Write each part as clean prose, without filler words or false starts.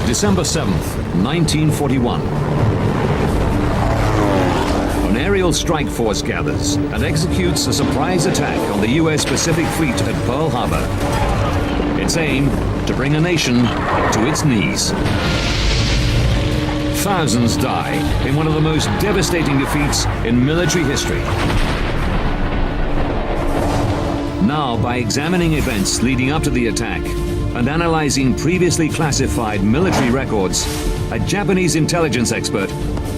December 7th, 1941. An aerial strike force gathers and executes a surprise attack on the US Pacific Fleet at Pearl Harbor. Its aim, to bring a nation to its knees. Thousands die in one of the most devastating defeats in military history. Now, by examining events leading up to the attack and analyzing previously classified military records, a Japanese intelligence expert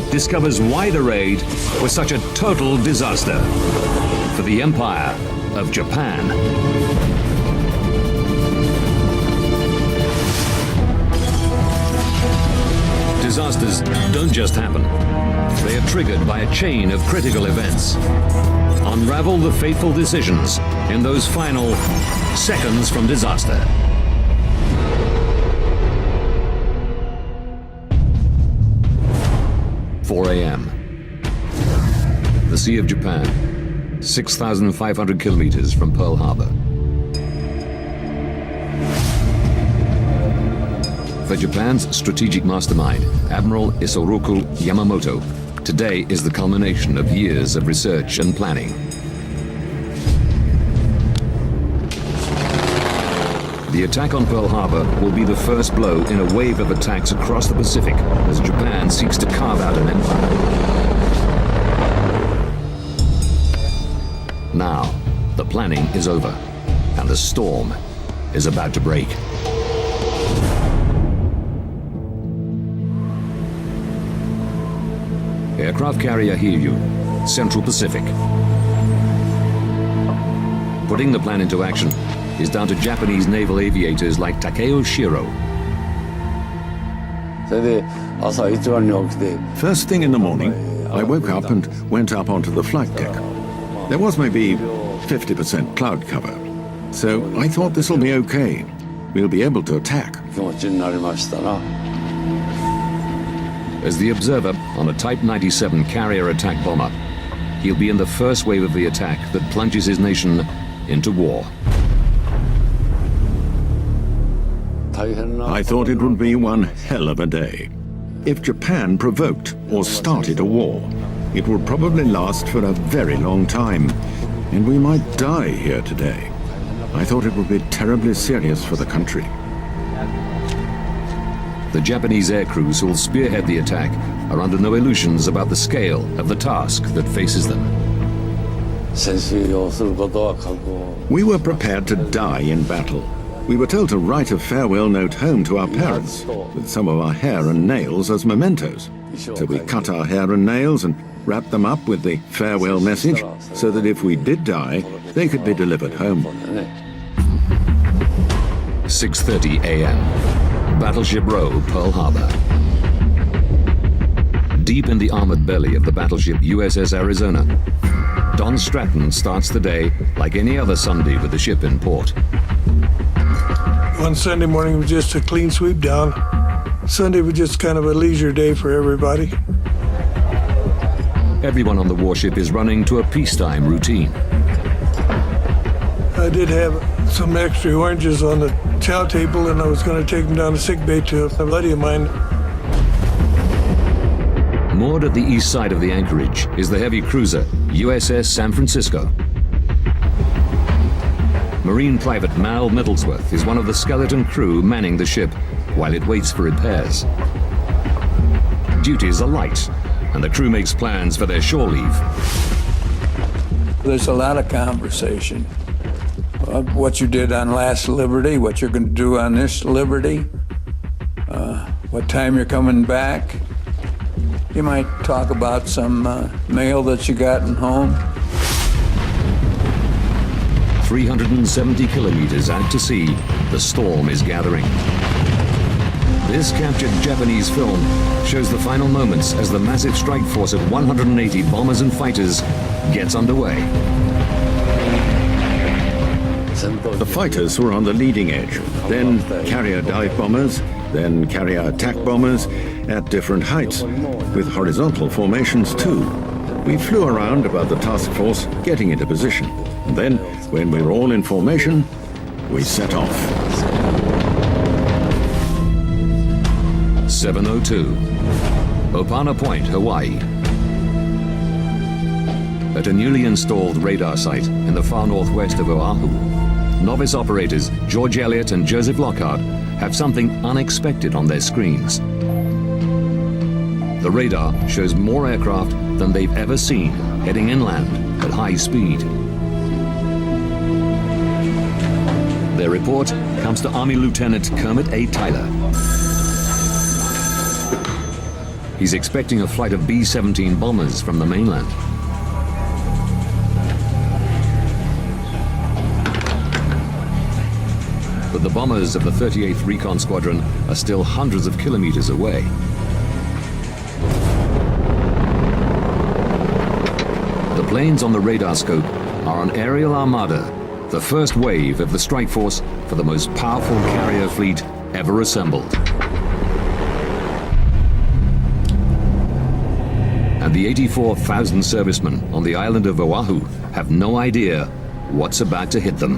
discovers why the raid was such a total disaster for the Empire of Japan. Disasters don't just happen. They are triggered by a chain of critical events. Unravel the fateful decisions in those final seconds from disaster. "4 a.m. The Sea of Japan, 6,500 kilometers from Pearl Harbor. For Japan's strategic mastermind, Admiral Isoroku Yamamoto, today is the culmination of years of research and planning. The attack on Pearl Harbor will be the first blow in a wave of attacks across the Pacific as Japan seeks to carve out an empire. Now, the planning is over, and the storm is about to break. Aircraft carrier Hiryu, Central Pacific. Putting the plan into action is down to Japanese naval aviators like Takeo Shiro. First thing in the morning, I woke up and went up onto the flight deck. There was maybe 50% cloud cover, so I thought this'll be okay. We'll be able to attack. As the observer on a Type 97 carrier attack bomber, he'll be in the first wave of the attack that plunges his nation into war. I thought it would be one hell of a day. If Japan provoked or started a war, it would probably last for a very long time, and we might die here today. I thought it would be terribly serious for the country. The Japanese air crews who will spearhead the attack are under no illusions about the scale of the task that faces them. We were prepared to die in battle. We were told to write a farewell note home to our parents, with some of our hair and nails as mementos. So we cut our hair and nails and wrapped them up with the farewell message, so that if we did die, they could be delivered home. 6:30 a.m. Battleship Row, Pearl Harbor. Deep in the armored belly of the battleship USS Arizona, Don Stratton starts the day like any other Sunday with the ship in port. One Sunday morning was just a clean sweep down. Sunday was just kind of a leisure day for everybody. Everyone on the warship is running to a peacetime routine. I did have some extra oranges on the chow table, and I was going to take them down to sickbay to a buddy of mine. Moored at the east side of the anchorage is the heavy cruiser USS San Francisco. Marine Private Mal Middlesworth is one of the skeleton crew manning the ship while it waits for repairs. Duties are light, and the crew makes plans for their shore leave. There's a lot of conversation. What you did on last Liberty, what you're going to do on this Liberty, what time you're coming back. You might talk about some mail that you gotten home. 370 kilometers out to sea, the storm is gathering. This captured Japanese film shows the final moments as the massive strike force of 180 bombers and fighters gets underway. The fighters were on the leading edge, then carrier dive bombers, then carrier attack bombers at different heights, with horizontal formations too. We flew around above the task force, getting into position. And then, when we were all in formation, we set off. 7:02. Opana Point, Hawaii. At a newly installed radar site in the far northwest of Oahu, novice operators George Elliott and Joseph Lockhart have something unexpected on their screens. The radar shows more aircraft than they've ever seen heading inland at high speed. Their report comes to Army Lieutenant Kermit A. Tyler. He's expecting a flight of B-17 bombers from the mainland. But the bombers of the 38th Recon Squadron are still hundreds of kilometers away. The planes on the radar scope are an aerial armada, the first wave of the strike force for the most powerful carrier fleet ever assembled. And the 84,000 servicemen on the island of Oahu have no idea what's about to hit them.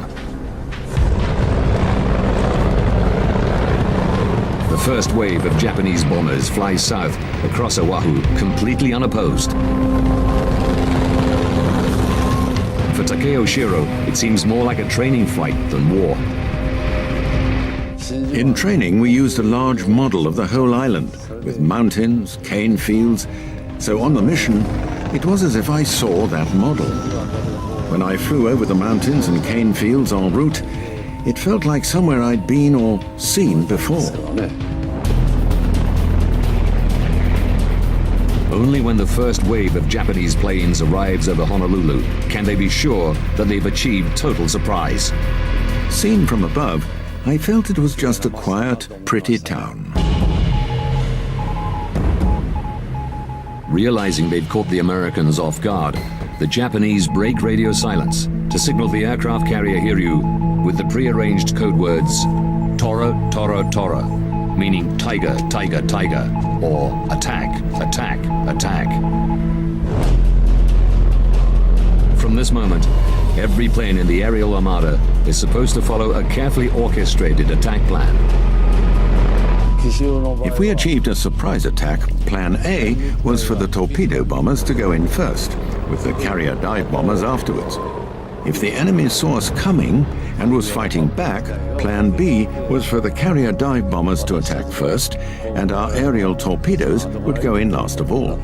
The first wave of Japanese bombers flies south across Oahu completely unopposed. For Takeo Shiro, it seems more like a training flight than war. In training, we used a large model of the whole island, with mountains, cane fields. So on the mission, it was as if I saw that model. When I flew over the mountains and cane fields en route, it felt like somewhere I'd been or seen before. Only when the first wave of Japanese planes arrives over Honolulu can they be sure that they've achieved total surprise. Seen from above, I felt it was just a quiet, pretty town. Realizing they've caught the Americans off guard, the Japanese break radio silence to signal the aircraft carrier Hiryu with the pre-arranged code words Toro, Toro, Toro, meaning tiger, tiger, tiger, or attack, attack, attack. From this moment, every plane in the aerial armada is supposed to follow a carefully orchestrated attack plan. If we achieved a surprise attack, Plan A was for the torpedo bombers to go in first, with the carrier dive bombers afterwards. If the enemy saw us coming and was fighting back, Plan B was for the carrier dive bombers to attack first, and our aerial torpedoes would go in last of all.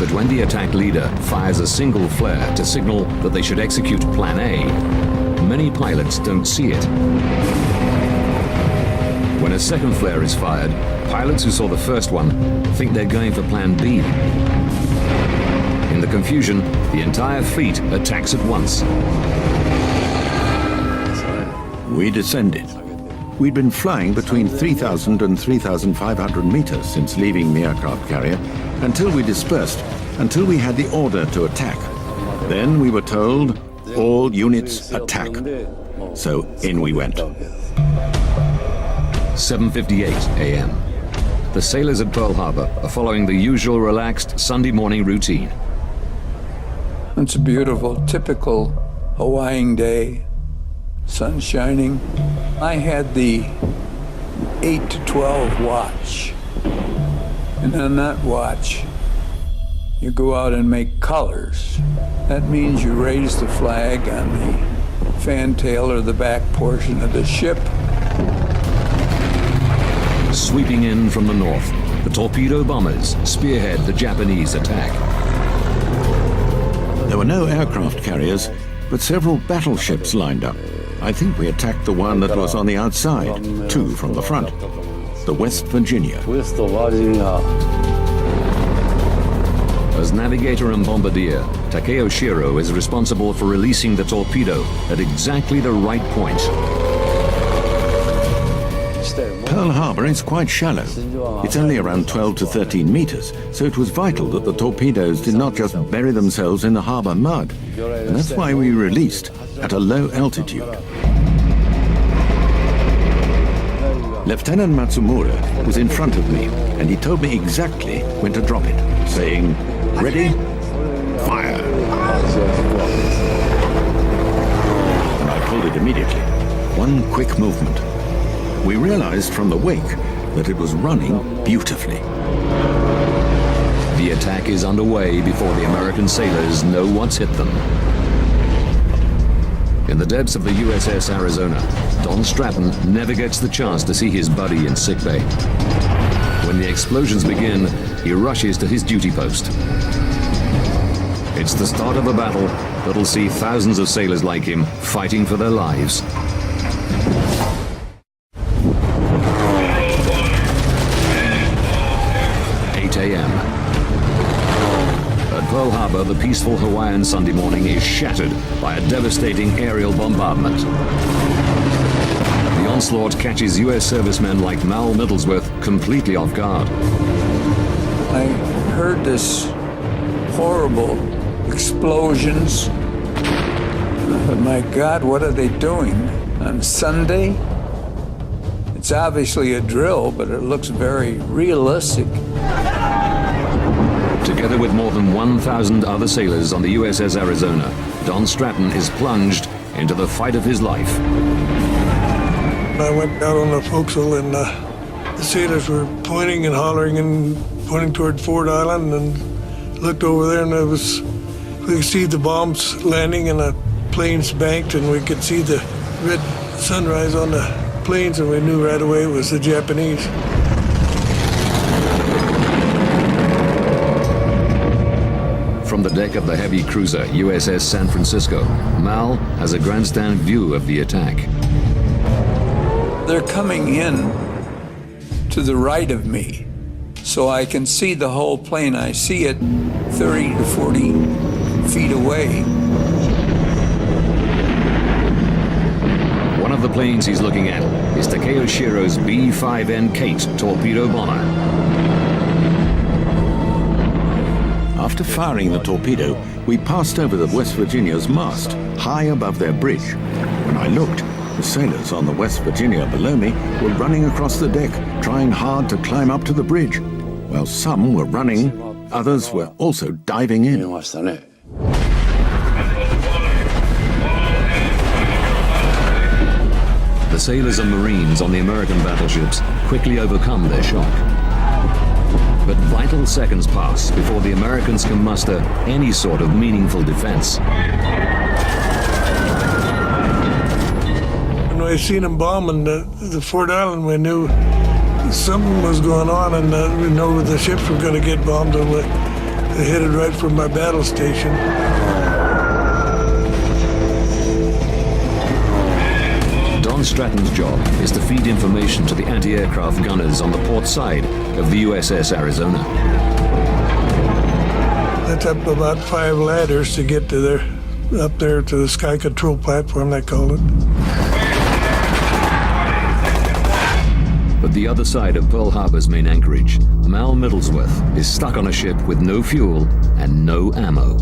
But when the attack leader fires a single flare to signal that they should execute Plan A, many pilots don't see it. When a second flare is fired, pilots who saw the first one think they're going for Plan B. In the confusion, the entire fleet attacks at once. We descended. We'd been flying between 3,000 and 3,500 meters since leaving the aircraft carrier until we dispersed, until we had the order to attack. Then we were told, all units attack. So in we went. 7:58 a.m. The sailors at Pearl Harbor are following the usual relaxed Sunday morning routine. It's a beautiful, typical Hawaiian day, sun shining. I had the 8 to 12 watch. And on that watch, you go out and make colors. That means you raise the flag on the fantail or the back portion of the ship. Sweeping in from the north, the torpedo bombers spearhead the Japanese attack. There were no aircraft carriers, but several battleships lined up. I think we attacked the one that was on the outside, two from the front, the West Virginia. As navigator and bombardier, Takeo Shiro is responsible for releasing the torpedo at exactly the right point. Pearl Harbor is quite shallow. It's only around 12 to 13 meters, so it was vital that the torpedoes did not just bury themselves in the harbor mud. And that's why we released at a low altitude. Lieutenant Matsumura was in front of me, and he told me exactly when to drop it, saying, "Ready? Fire!" And I pulled it immediately. one quick movement. We realized from the wake that it was running beautifully. The attack is underway before the American sailors know what's hit them. In the depths of the USS Arizona, Don Stratton never gets the chance to see his buddy in sickbay. When the explosions begin, he rushes to his duty post. It's the start of a battle that'll see thousands of sailors like him fighting for their lives. At Pearl Harbor, the peaceful Hawaiian Sunday morning is shattered by a devastating aerial bombardment. The onslaught catches U.S. servicemen like Mal Middlesworth completely off guard. I heard this horrible explosions. But my God, what are they doing? On Sunday? It's obviously a drill, but it looks very realistic. Together with more than 1,000 other sailors on the USS Arizona, Don Stratton is plunged into the fight of his life. I went out on the forecastle and the sailors were pointing and hollering and pointing toward Ford Island, and looked over there, and we could see the bombs landing and the planes banked, and we could see the red sunrise on the planes, and we knew right away it was the Japanese. From the deck of the heavy cruiser USS San Francisco, Mal has a grandstand view of the attack. They're coming in to the right of me, so I can see the whole plane. I see it 30 to 40 feet away. One of the planes he's looking at is Takeo Shiro's B-5N Kate torpedo bomber. After firing the torpedo, we passed over the West Virginia's mast, high above their bridge. When I looked, the sailors on the West Virginia below me were running across the deck, trying hard to climb up to the bridge. While some were running, others were also diving in. The sailors and Marines on the American battleships quickly overcome their shock. But vital seconds pass before the Americans can muster any sort of meaningful defense. When I seen them bombing the Fort Island, we knew something was going on, and we know the ships were going to get bombed, and they headed right for my battle station. Don Stratton's job is to feed information to the anti-aircraft gunners on the port side of the USS Arizona. That's up about 5 ladders to get to up there to the sky control platform, they called it. But the other side of Pearl Harbor's main anchorage, Mal Middlesworth is stuck on a ship with no fuel and no ammo.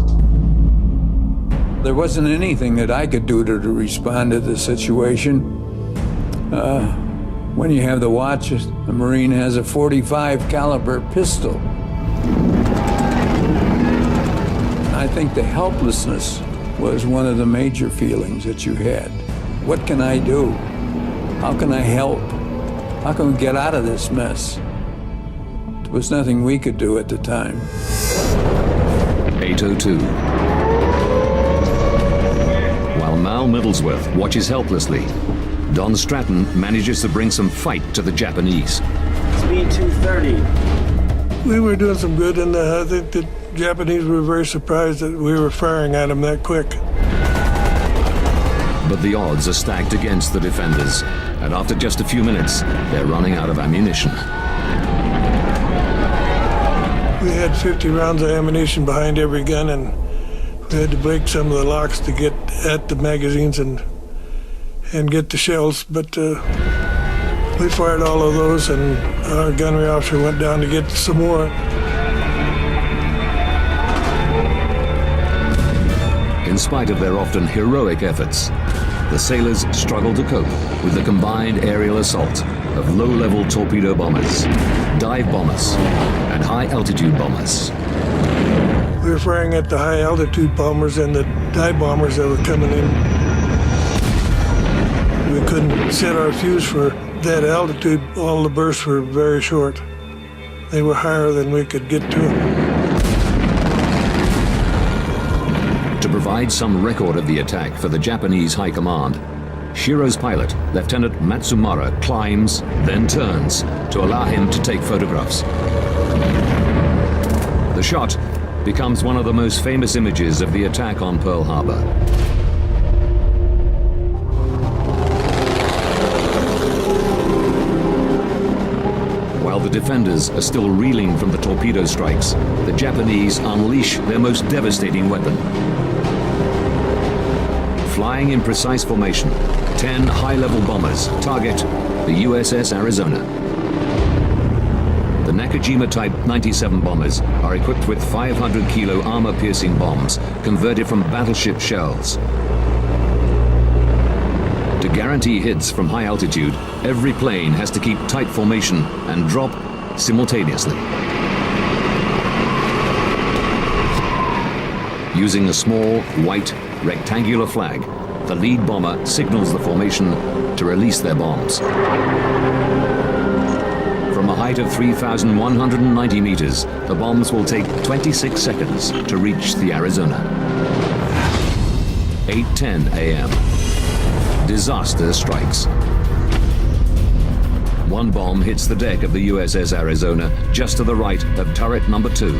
There wasn't anything that I could do to respond to the situation. When you have the watch, a Marine has a .45 caliber pistol. I think the helplessness was one of the major feelings that you had. What can I do? How can I help? How can we get out of this mess? There was nothing we could do at the time. 8:02. While Mal Middlesworth watches helplessly, Don Stratton manages to bring some fight to the Japanese. Speed 230. We were doing some good, and I think the Japanese were very surprised that we were firing at them that quick. But the odds are stacked against the defenders, and after just a few minutes, they're running out of ammunition. We had 50 rounds of ammunition behind every gun, and we had to break some of the locks to get at the magazines and get the shells, but we fired all of those, and our gunnery officer went down to get some more. In spite of their often heroic efforts, the sailors struggle to cope with the combined aerial assault of low-level torpedo bombers, dive bombers, and high-altitude bombers. We were firing at the high-altitude bombers and the dive bombers that were coming in. We couldn't set our fuse for that altitude, all the bursts were very short. They were higher than we could get to them. To provide some record of the attack for the Japanese High Command, Shiro's pilot, Lieutenant Matsumura, climbs, then turns to allow him to take photographs. The shot becomes one of the most famous images of the attack on Pearl Harbor. While the defenders are still reeling from the torpedo strikes, the Japanese unleash their most devastating weapon. Flying in precise formation, 10 high-level bombers target the USS Arizona. The Nakajima-type 97 bombers are equipped with 500-kilo armor-piercing bombs converted from battleship shells. To guarantee hits from high altitude, every plane has to keep tight formation and drop simultaneously. Using a small, white, rectangular flag, the lead bomber signals the formation to release their bombs. From a height of 3,190 meters, the bombs will take 26 seconds to reach the Arizona. 8:10 a.m. Disaster strikes. One bomb hits the deck of the USS Arizona just to the right of turret number 2.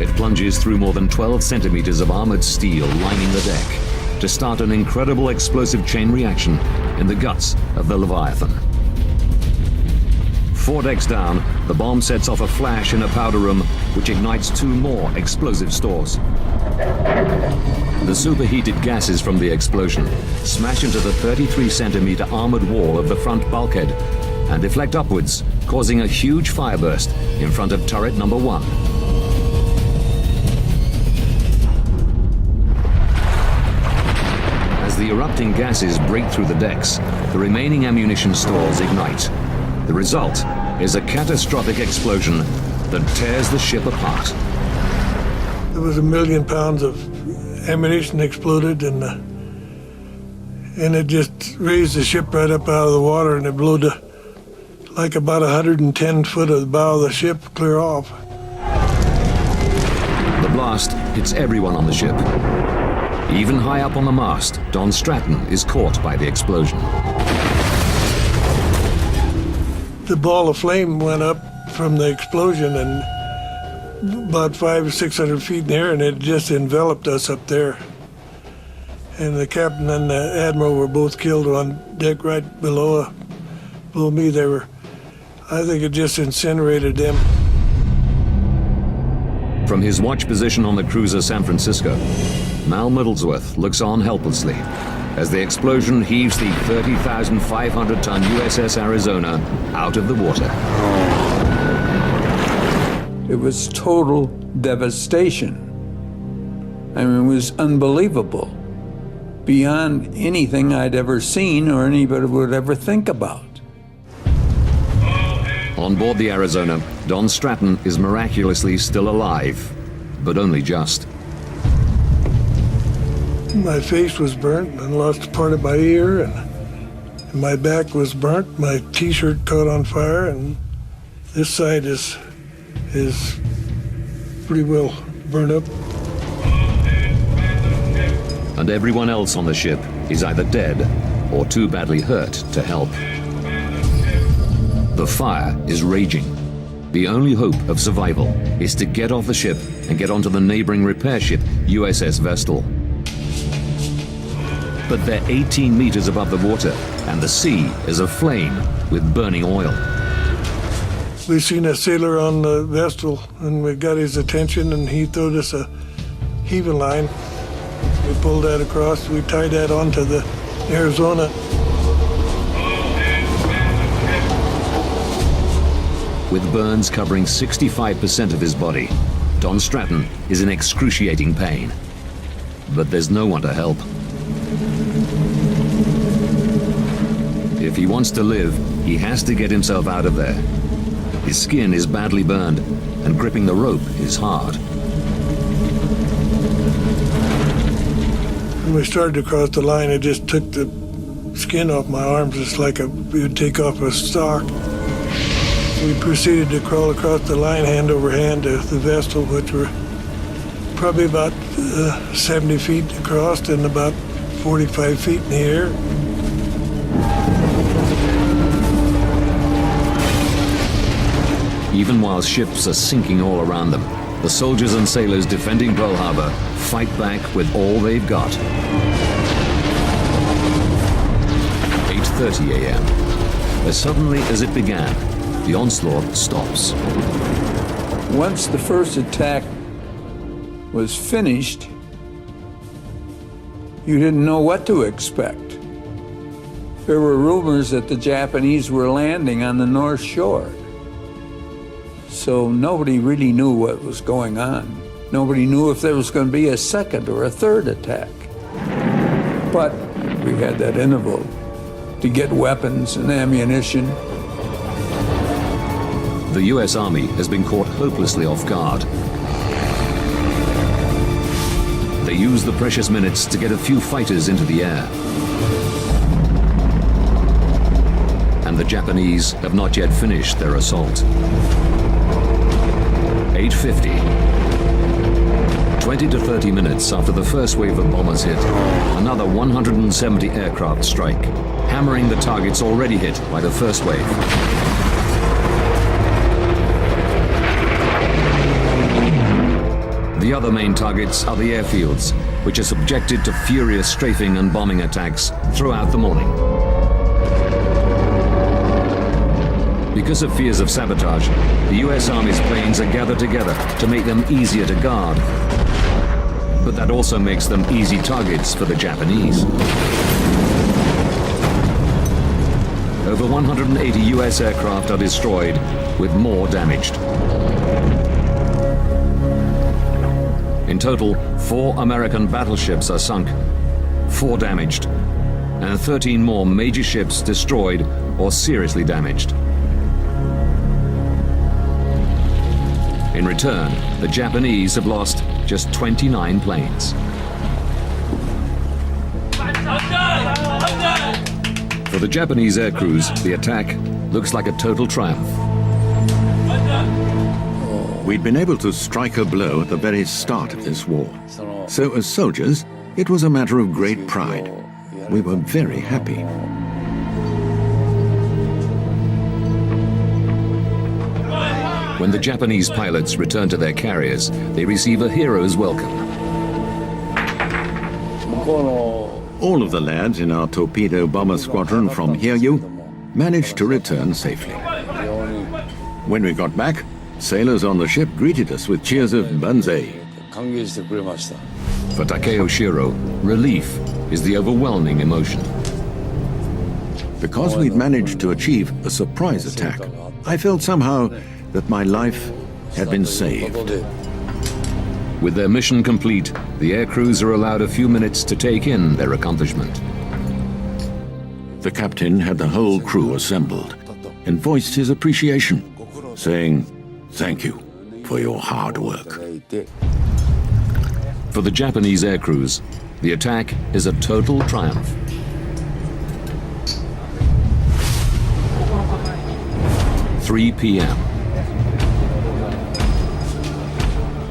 It plunges through more than 12 centimeters of armored steel lining the deck to start an incredible explosive chain reaction in the guts of the Leviathan. 4 decks down, the bomb sets off a flash in a powder room which ignites 2 more explosive stores. The superheated gases from the explosion smash into the 33-centimeter armored wall of the front bulkhead and deflect upwards, causing a huge fireburst in front of turret number 1. As the erupting gases break through the decks, the remaining ammunition stores ignite. The result is a catastrophic explosion that tears the ship apart. There was 1 million pounds of ammunition exploded, and it just raised the ship right up out of the water, and it blew like about 110 foot of the bow of the ship clear off. The blast hits everyone on the ship. Even high up on the mast, Don Stratton is caught by the explosion. The ball of flame went up from the explosion and about 500 or 600 feet in the air, and it just enveloped us up there. And the captain and the admiral were both killed on deck right below me. I think it just incinerated them. From his watch position on the cruiser San Francisco, Mal Middlesworth looks on helplessly as the explosion heaves the 30,500-ton USS Arizona out of the water. It was total devastation. I mean, it was unbelievable. Beyond anything I'd ever seen or anybody would ever think about. On board the Arizona, Don Stratton is miraculously still alive, but only just. My face was burnt, and I lost part of my ear, and my back was burnt. My T-shirt caught on fire, and this side is pretty well burned up. And everyone else on the ship is either dead or too badly hurt to help. The fire is raging. The only hope of survival is to get off the ship and get onto the neighboring repair ship, USS Vestal. But they're 18 meters above the water, and the sea is aflame with burning oil. We seen a sailor on the Vestal, and we got his attention, and he threw us a heaving line. We pulled that across. We tied that onto the Arizona. With burns covering 65% of his body, Don Stratton is in excruciating pain. But there's no one to help. If he wants to live, he has to get himself out of there. His skin is badly burned, and gripping the rope is hard. When we started to cross the line, it just took the skin off my arms. It's like you would take off a stalk. We proceeded to crawl across the line hand over hand to the vessel, which were probably about 70 feet across and about 45 feet in the air. Even while ships are sinking all around them, the soldiers and sailors defending Pearl Harbor fight back with all they've got. 8:30 a.m. As suddenly as it began, the onslaught stops. Once the first attack was finished, you didn't know what to expect. There were rumors that the Japanese were landing on the North Shore. So nobody really knew what was going on. Nobody knew if there was going to be a second or a third attack. But we had that interval to get weapons and ammunition. The U.S. Army has been caught hopelessly off guard. They use the precious minutes to get a few fighters into the air. And the Japanese have not yet finished their assault. 8:50. 20 to 30 minutes after the first wave of bombers hit, another 170 aircraft strike, hammering the targets already hit by the first wave. The other main targets are the airfields, which are subjected to furious strafing and bombing attacks throughout the morning. Because of fears of sabotage, the U.S. Army's planes are gathered together to make them easier to guard. But that also makes them easy targets for the Japanese. Over 180 U.S. aircraft are destroyed, with more damaged. In total, 4 American battleships are sunk, 4 damaged, and 13 more major ships destroyed or seriously damaged. In return, the Japanese have lost just 29 planes. For the Japanese air crews, the attack looks like a total triumph. We'd been able to strike a blow at the very start of this war. So as soldiers, it was a matter of great pride. We were very happy. When the Japanese pilots return to their carriers, they receive a hero's welcome. All of the lads in our torpedo bomber squadron from Hiryu managed to return safely. When we got back, sailors on the ship greeted us with cheers of Banzai. For Takeo Shiro, relief is the overwhelming emotion. Because we'd managed to achieve a surprise attack, I felt somehow that my life had been saved. With their mission complete, the air crews are allowed a few minutes to take in their accomplishment. The captain had the whole crew assembled and voiced his appreciation, saying, "Thank you for your hard work." For the Japanese air crews, the attack is a total triumph. "3 p.m.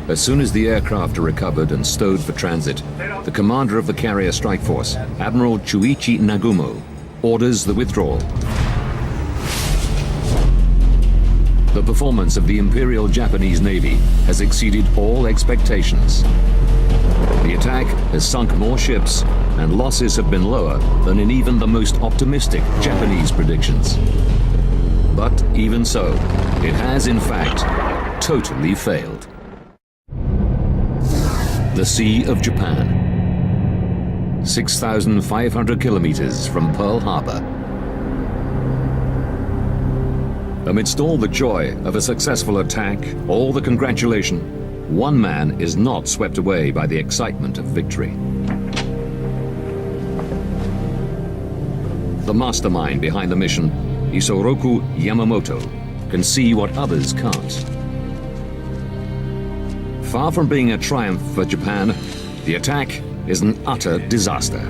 As soon as the aircraft are recovered and stowed for transit, the commander of the carrier strike force, Admiral Chuichi Nagumo, orders the withdrawal. The performance of the Imperial Japanese Navy has exceeded all expectations. The attack has sunk more ships, and losses have been lower than in even the most optimistic Japanese predictions. But even so, it has in fact totally failed. The Sea of Japan, 6,500 kilometers from Pearl Harbor. Amidst all the joy of a successful attack, all the congratulation, one man is not swept away by the excitement of victory. The mastermind behind the mission, Isoroku Yamamoto, can see what others can't. Far from being a triumph for Japan, the attack is an utter disaster.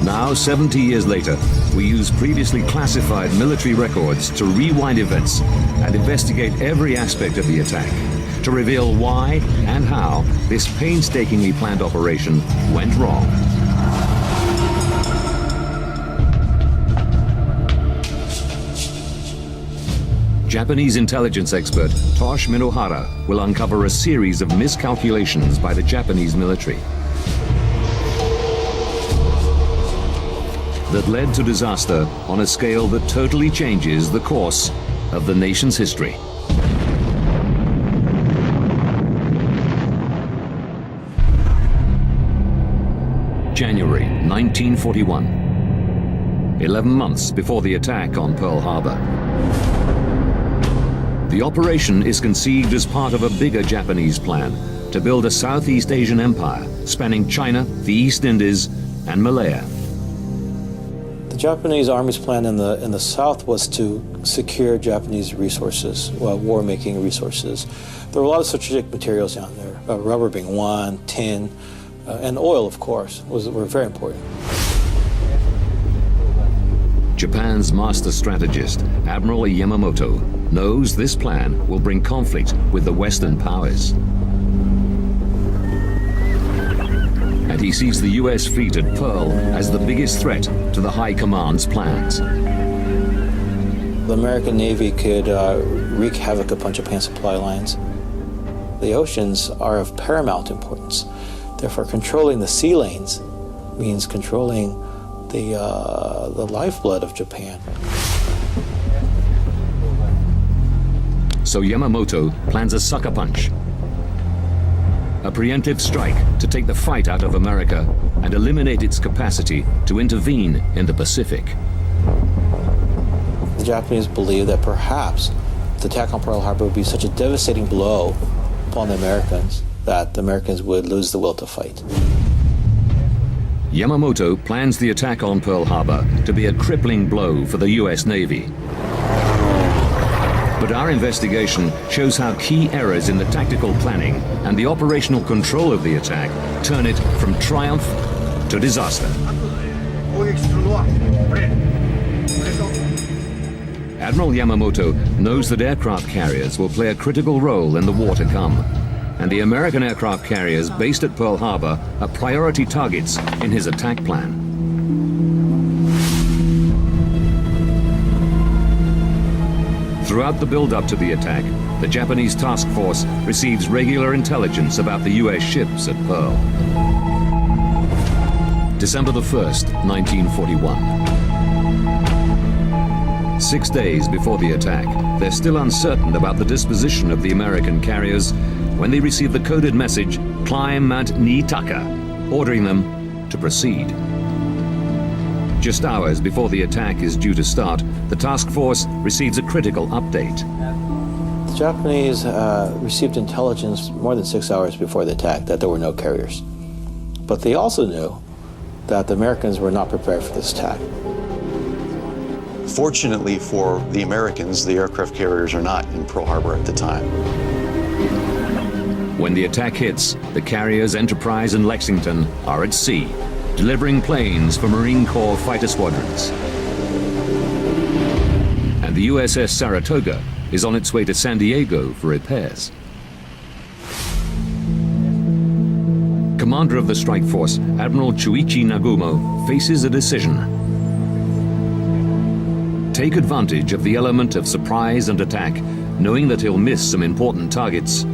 Now, 70 years later, we use previously classified military records to rewind events and investigate every aspect of the attack, to reveal why and how this painstakingly planned operation went wrong. Japanese intelligence expert Tosh Minohara will uncover a series of miscalculations by the Japanese military that led to disaster on a scale that totally changes the course of the nation's history. January 1941, 11 months before the attack on Pearl Harbor. The operation is conceived as part of a bigger Japanese plan to build a Southeast Asian empire spanning China, the East Indies, and Malaya. The Japanese Army's plan in the South was to secure Japanese resources, war-making resources. There were a lot of strategic materials down there, rubber being one, tin, and oil, of course, were very important. Japan's master strategist, Admiral Yamamoto, knows this plan will bring conflict with the Western powers. And he sees the US fleet at Pearl as the biggest threat to the High Command's plans. The American Navy could wreak havoc upon Japan's supply lines. The oceans are of paramount importance. Therefore, controlling the sea lanes means controlling the lifeblood of Japan. So Yamamoto plans a sucker punch, a preemptive strike to take the fight out of America and eliminate its capacity to intervene in the Pacific. The Japanese believed that perhaps the attack on Pearl Harbor would be such a devastating blow upon the Americans that the Americans would lose the will to fight. Yamamoto plans the attack on Pearl Harbor to be a crippling blow for the US Navy. But our investigation shows how key errors in the tactical planning and the operational control of the attack turn it from triumph to disaster. Admiral Yamamoto knows that aircraft carriers will play a critical role in the war to come, and the American aircraft carriers based at Pearl Harbor are priority targets in his attack plan. Throughout the build-up to the attack, the Japanese task force receives regular intelligence about the US ships at Pearl. December the 1st, 1941. 6 days before the attack, they're still uncertain about the disposition of the American carriers when they receive the coded message, "Climb Mount Niitaka," ordering them to proceed. Just hours before the attack is due to start, the task force receives a critical update. The Japanese received intelligence more than 6 hours before the attack that there were no carriers. But they also knew that the Americans were not prepared for this attack. Fortunately for the Americans, the aircraft carriers are not in Pearl Harbor at the time. When the attack hits, the carriers Enterprise and Lexington are at sea, delivering planes for Marine Corps fighter squadrons. And the USS Saratoga is on its way to San Diego for repairs. Commander of the strike force, Admiral Chuichi Nagumo, faces a decision. Take advantage of the element of surprise and attack, knowing that he'll miss some important targets,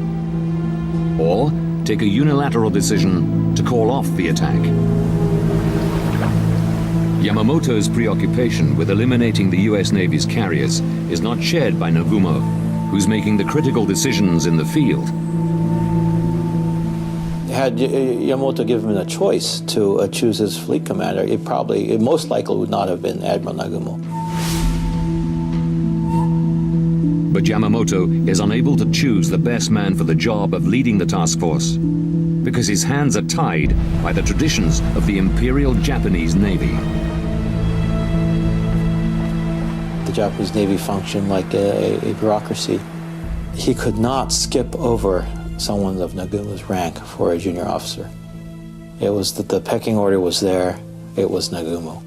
or take a unilateral decision to call off the attack. Yamamoto's preoccupation with eliminating the US Navy's carriers is not shared by Nagumo, who's making the critical decisions in the field. Had Yamamoto given him a choice to choose his fleet commander, it most likely would not have been Admiral Nagumo. But Yamamoto is unable to choose the best man for the job of leading the task force, because his hands are tied by the traditions of the Imperial Japanese Navy. The Japanese Navy functioned like a bureaucracy. He could not skip over someone of Nagumo's rank for a junior officer. It was that the pecking order was there. it was Nagumo.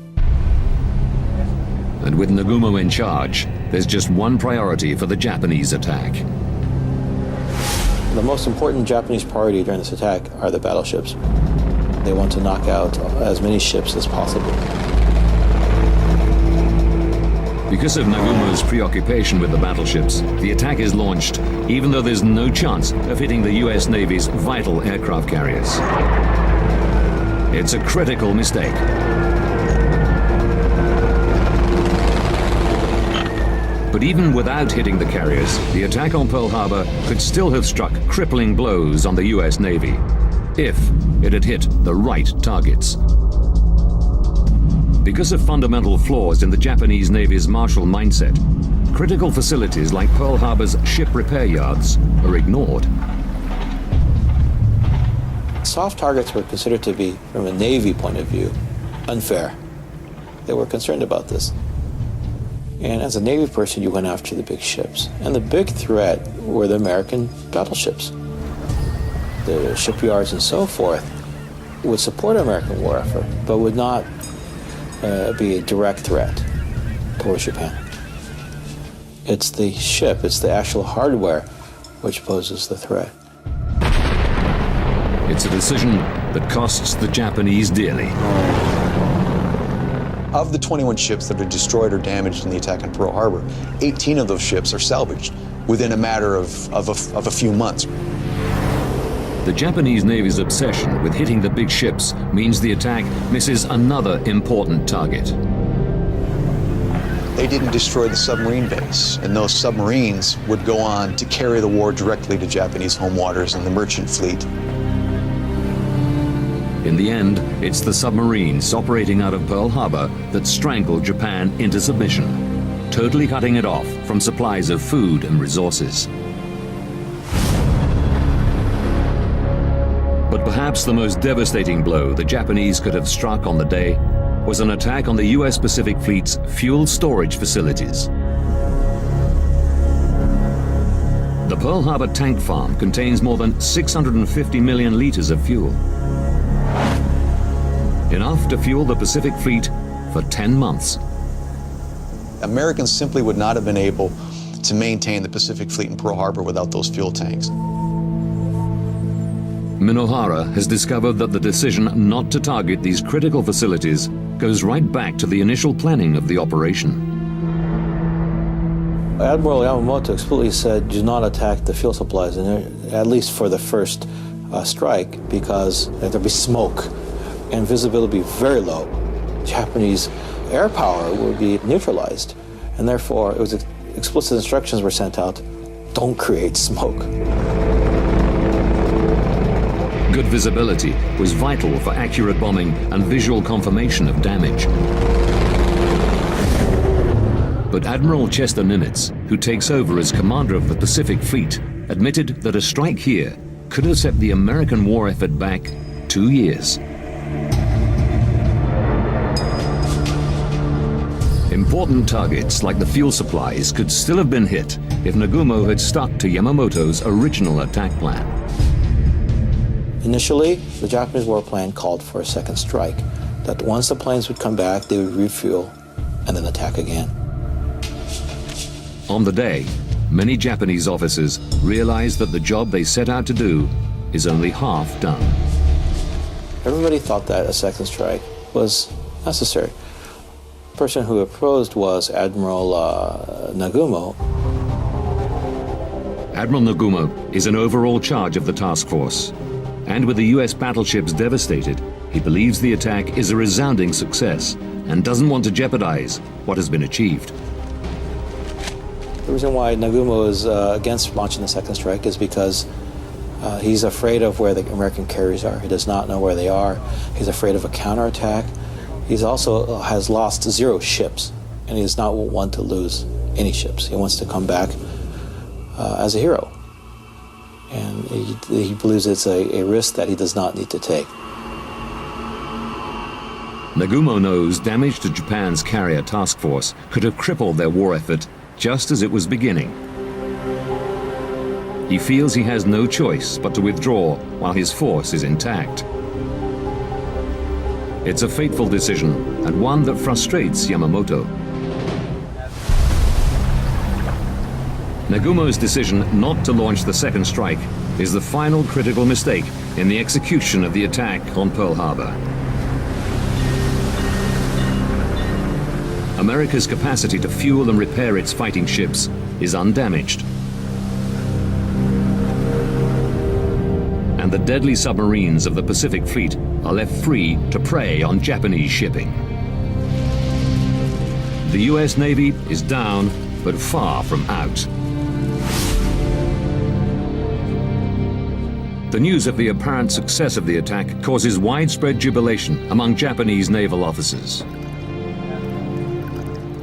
And with Nagumo in charge, there's just one priority for the Japanese attack. The most important Japanese priority during this attack are the battleships. They want to knock out as many ships as possible. Because of Nagumo's preoccupation with the battleships, the attack is launched, even though there's no chance of hitting the US Navy's vital aircraft carriers. It's a critical mistake. But even without hitting the carriers, the attack on Pearl Harbor could still have struck crippling blows on the US Navy, if it had hit the right targets. Because of fundamental flaws in the Japanese Navy's martial mindset, critical facilities like Pearl Harbor's ship repair yards are ignored. Soft targets were considered to be, from a Navy point of view, unfair. They were concerned about this. And as a Navy person, you went after the big ships. And the big threat were the American battleships. The shipyards and so forth would support American war effort, but would not be a direct threat towards Japan. It's the ship, it's the actual hardware which poses the threat. It's a decision that costs the Japanese dearly. Of the 21 ships that are destroyed or damaged in the attack on Pearl Harbor, 18 of those ships are salvaged within a matter of a few months. The Japanese Navy's obsession with hitting the big ships means the attack misses another important target. They didn't destroy the submarine base, and those submarines would go on to carry the war directly to Japanese home waters and the merchant fleet. In the end, it's the submarines operating out of Pearl Harbor that strangled Japan into submission, totally cutting it off from supplies of food and resources. But perhaps the most devastating blow the Japanese could have struck on the day was an attack on the US Pacific Fleet's fuel storage facilities. The Pearl Harbor tank farm contains more than 650 million liters of fuel. Enough to fuel the Pacific Fleet for 10 months. Americans simply would not have been able to maintain the Pacific Fleet in Pearl Harbor without those fuel tanks. Minohara has discovered that the decision not to target these critical facilities goes right back to the initial planning of the operation. Admiral Yamamoto explicitly said, do not attack the fuel supplies, and at least for the first strike, because there'd be smoke and visibility would be very low. Japanese air power would be neutralized, and therefore it was explicit instructions were sent out, don't create smoke. Good visibility was vital for accurate bombing and visual confirmation of damage. But Admiral Chester Nimitz, who takes over as commander of the Pacific Fleet, admitted that a strike here could have set the American war effort back 2 years. Important targets like the fuel supplies could still have been hit if Nagumo had stuck to Yamamoto's original attack plan. Initially, the Japanese war plan called for a second strike, that once the planes would come back, they would refuel and then attack again. On the day, many Japanese officers realized that the job they set out to do is only half done. Everybody thought that a second strike was necessary. The person who opposed was Admiral Nagumo. Admiral Nagumo is in overall charge of the task force. And with the US battleships devastated, he believes the attack is a resounding success and doesn't want to jeopardize what has been achieved. The reason why Nagumo is against launching the second strike is because he's afraid of where the American carriers are. He does not know where they are. He's afraid of a counterattack. He's also has lost 0 ships, and he does not want to lose any ships. He wants to come back as a hero. And he believes it's a risk that he does not need to take. Nagumo knows damage to Japan's carrier task force could have crippled their war effort just as it was beginning. He feels he has no choice but to withdraw while his force is intact. It's a fateful decision, and one that frustrates Yamamoto. Nagumo's decision not to launch the second strike is the final critical mistake in the execution of the attack on Pearl Harbor. America's capacity to fuel and repair its fighting ships is undamaged. And the deadly submarines of the Pacific Fleet are left free to prey on Japanese shipping. The US Navy is down, but far from out. The news of the apparent success of the attack causes widespread jubilation among Japanese naval officers.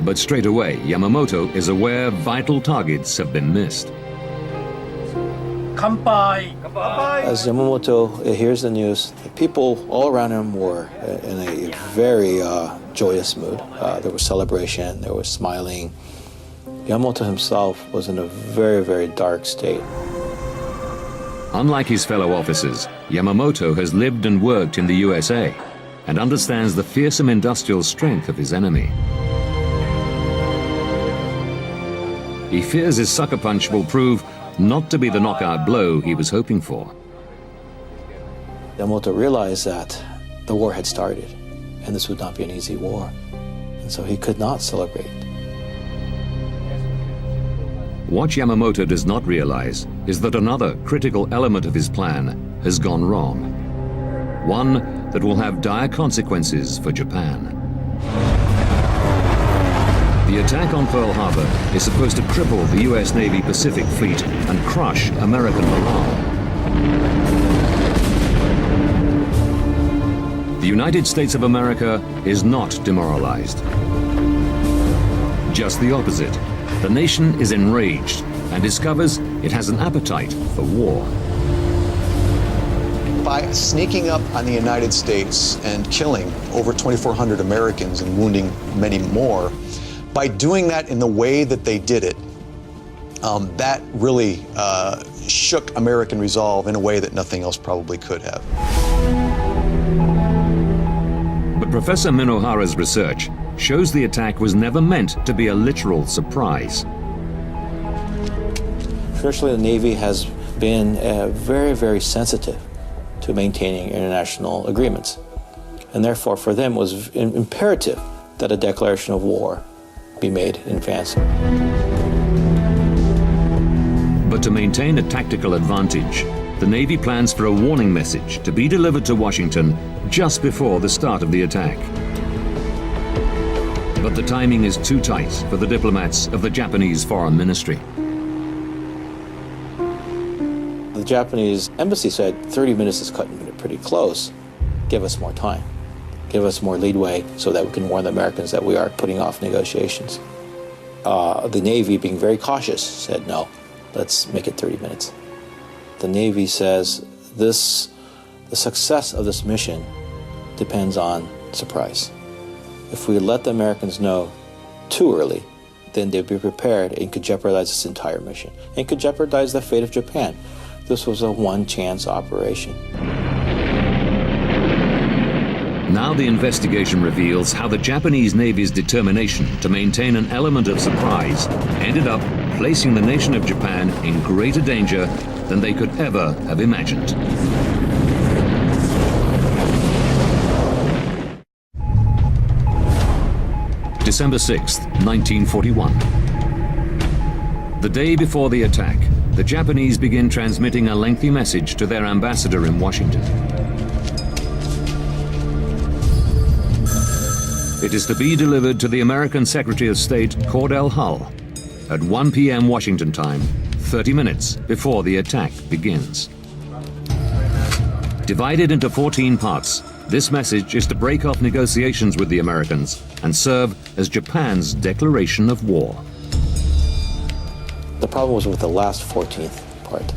But straight away, Yamamoto is aware vital targets have been missed. As Yamamoto hears the news, the people all around him were in a very joyous mood. There was celebration, there was smiling. Yamamoto himself was in a very, very dark state. Unlike his fellow officers, Yamamoto has lived and worked in the USA and understands the fearsome industrial strength of his enemy. He fears his sucker punch will prove not to be the knockout blow he was hoping for. Yamamoto realized that the war had started, and this would not be an easy war, and so he could not celebrate. What Yamamoto does not realize is that another critical element of his plan has gone wrong. One that will have dire consequences for Japan. The attack on Pearl Harbor is supposed to cripple the US Navy Pacific Fleet and crush American morale. The United States of America is not demoralized. Just the opposite. The nation is enraged and discovers it has an appetite for war. By sneaking up on the United States and killing over 2,400 Americans and wounding many more, by doing that in the way that they did it, that really shook American resolve in a way that nothing else probably could have. But Professor Minohara's research shows the attack was never meant to be a literal surprise. Traditionally, the Navy has been very, very sensitive to maintaining international agreements. And therefore, for them, it was imperative that a declaration of war be made in advance. But to maintain a tactical advantage, the Navy plans for a warning message to be delivered to Washington just before the start of the attack. But the timing is too tight for the diplomats of the Japanese Foreign Ministry. The Japanese embassy said 30 minutes is cutting it pretty close. Give us more time. Give us more leadway so that we can warn the Americans that we are putting off negotiations. The Navy, being very cautious, said no, let's make it 30 minutes. The Navy says the success of this mission depends on surprise. If we let the Americans know too early, then they'd be prepared and could jeopardize this entire mission and could jeopardize the fate of Japan. This was a one-chance operation. Now the investigation reveals how the Japanese Navy's determination to maintain an element of surprise ended up placing the nation of Japan in greater danger than they could ever have imagined. December 6, 1941. The day before the attack, the Japanese begin transmitting a lengthy message to their ambassador in Washington. It is to be delivered to the American Secretary of State, Cordell Hull, at 1 p.m. Washington time, 30 minutes before the attack begins. Divided into 14 parts, this message is to break off negotiations with the Americans and serve as Japan's declaration of war. The problem was with the last 14th part.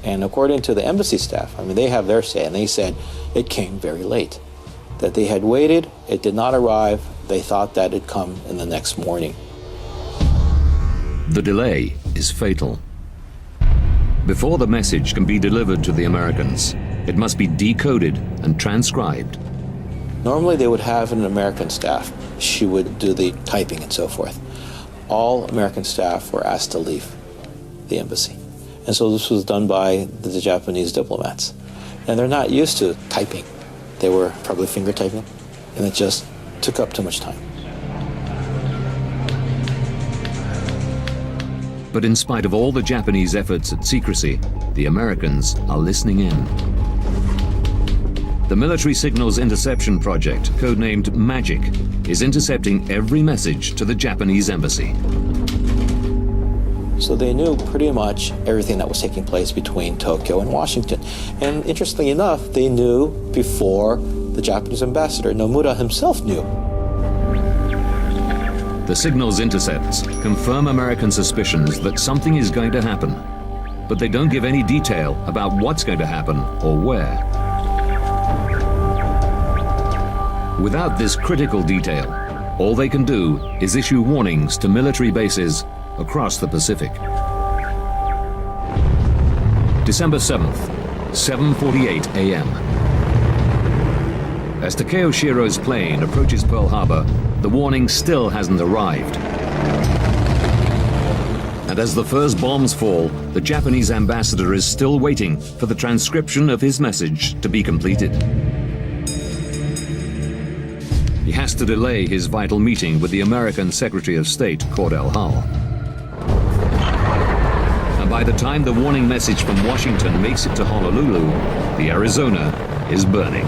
And according to the embassy staff, I mean, they have their say, and they said it came very late. That they had waited, it did not arrive, they thought that it'd come in the next morning. The delay is fatal. Before the message can be delivered to the Americans, it must be decoded and transcribed. Normally they would have an American staff. She would do the typing and so forth. All American staff were asked to leave the embassy. And so this was done by the Japanese diplomats. And they're not used to typing. They were probably finger typing, and it just took up too much time. But in spite of all the Japanese efforts at secrecy, the Americans are listening in. The Military Signals Interception Project, codenamed MAGIC, is intercepting every message to the Japanese embassy. So they knew pretty much everything that was taking place between Tokyo and Washington. And interestingly enough, they knew before the Japanese ambassador. Nomura himself knew. The signals intercepts confirm American suspicions that something is going to happen, but they don't give any detail about what's going to happen or where. Without this critical detail, all they can do is issue warnings to military bases across the Pacific. December 7th, 7:48 a.m. As Takeo Shiro's plane approaches Pearl Harbor, the warning still hasn't arrived. And as the first bombs fall, the Japanese ambassador is still waiting for the transcription of his message to be completed. He has to delay his vital meeting with the American Secretary of State, Cordell Hull. And by the time the warning message from Washington makes it to Honolulu, the Arizona is burning.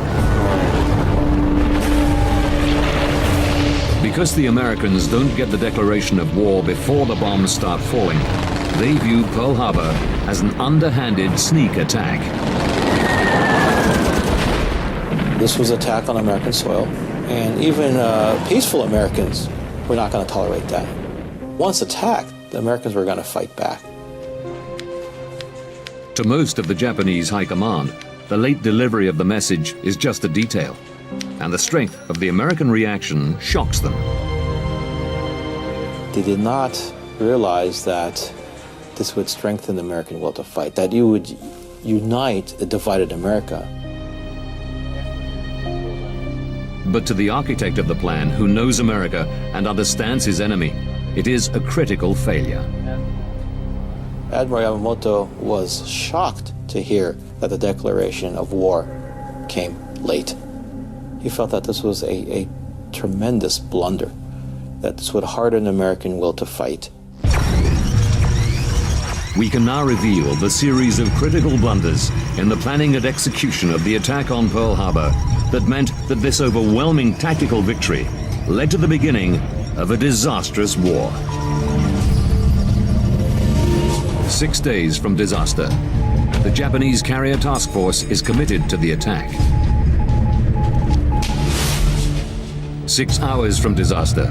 Because the Americans don't get the declaration of war before the bombs start falling, they view Pearl Harbor as an underhanded sneak attack. This was an attack on American soil, and even peaceful Americans were not going to tolerate that. Once attacked, the Americans were going to fight back. To most of the Japanese high command, the late delivery of the message is just a detail, and the strength of the American reaction shocks them. They did not realize that this would strengthen the American will to fight, that you would unite a divided America. But to the architect of the plan, who knows America and understands his enemy, it is a critical failure. Admiral Yamamoto was shocked to hear that the declaration of war came late. He felt that this was a tremendous blunder, that this would harden American will to fight. We can now reveal the series of critical blunders in the planning and execution of the attack on Pearl Harbor that meant that this overwhelming tactical victory led to the beginning of a disastrous war. 6 days from disaster, the Japanese carrier task force is committed to the attack. 6 hours from disaster,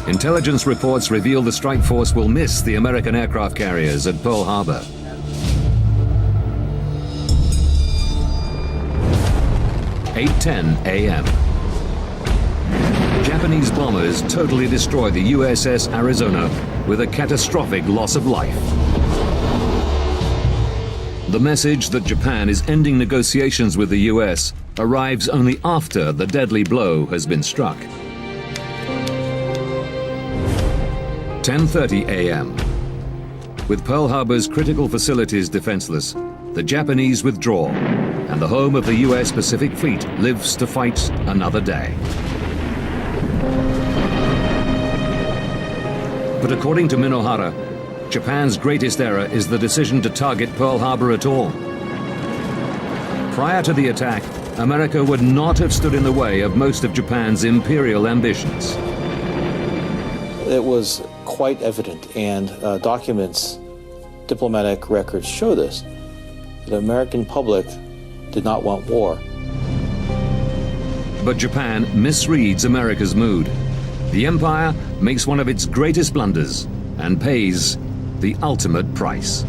intelligence reports reveal the strike force will miss the American aircraft carriers at Pearl Harbor. 8:10 a.m. Japanese bombers totally destroy the USS Arizona with a catastrophic loss of life. The message that Japan is ending negotiations with the US arrives only after the deadly blow has been struck. 10:30 a.m. With Pearl Harbor's critical facilities defenseless, the Japanese withdraw, and the home of the US Pacific Fleet lives to fight another day. But according to Minohara, Japan's greatest error is the decision to target Pearl Harbor at all. Prior to the attack, America would not have stood in the way of most of Japan's imperial ambitions. It was quite evident, and documents, diplomatic records show this. The American public did not want war. But Japan misreads America's mood. The empire makes one of its greatest blunders and pays the ultimate price.